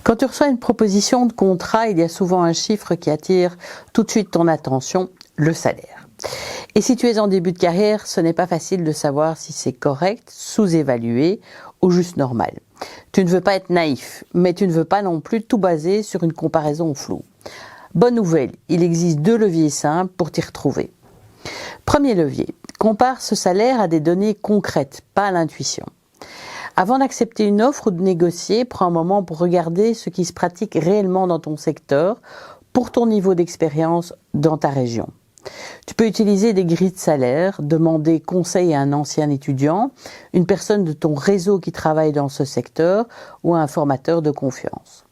Quand tu reçois une proposition de contrat, il y a souvent un chiffre qui attire tout de suite ton attention, le salaire. Et si tu es en début de carrière, ce n'est pas facile de savoir si c'est correct, sous-évalué ou juste normal. Tu ne veux pas être naïf, mais tu ne veux pas non plus tout baser sur une comparaison floue. Bonne nouvelle, il existe 2 leviers simples pour t'y retrouver. Premier levier, compare ce salaire à des données concrètes, pas à l'intuition. Avant d'accepter une offre ou de négocier, prends un moment pour regarder ce qui se pratique réellement dans ton secteur, pour ton niveau d'expérience dans ta région. Tu peux utiliser des grilles de salaire, demander conseil à un ancien étudiant, une personne de ton réseau qui travaille dans ce secteur ou à un formateur de confiance.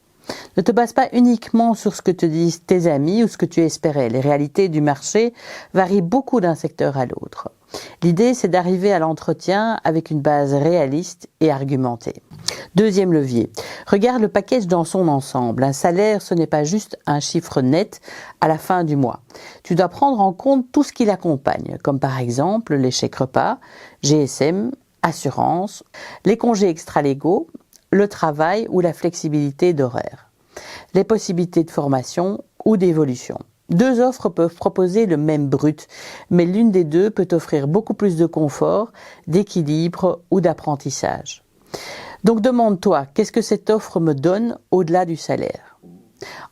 Ne te base pas uniquement sur ce que te disent tes amis ou ce que tu espérais. Les réalités du marché varient beaucoup d'un secteur à l'autre. L'idée, c'est d'arriver à l'entretien avec une base réaliste et argumentée. Deuxième levier, regarde le package dans son ensemble. Un salaire, ce n'est pas juste un chiffre net à la fin du mois. Tu dois prendre en compte tout ce qui l'accompagne, comme par exemple les chèques repas, GSM, assurance, les congés extra-légaux, le travail ou la flexibilité d'horaire, les possibilités de formation ou d'évolution. 2 offres peuvent proposer le même brut, mais l'une des 2 peut offrir beaucoup plus de confort, d'équilibre ou d'apprentissage. Donc demande-toi, qu'est-ce que cette offre me donne au-delà du salaire?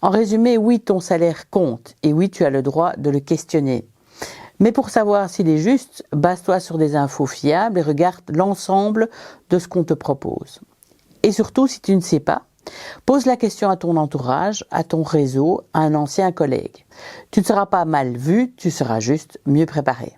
En résumé, oui, ton salaire compte et oui, tu as le droit de le questionner. Mais pour savoir s'il est juste, base-toi sur des infos fiables et regarde l'ensemble de ce qu'on te propose. Et surtout, si tu ne sais pas, pose la question à ton entourage, à ton réseau, à un ancien collègue. Tu ne seras pas mal vu, tu seras juste mieux préparé.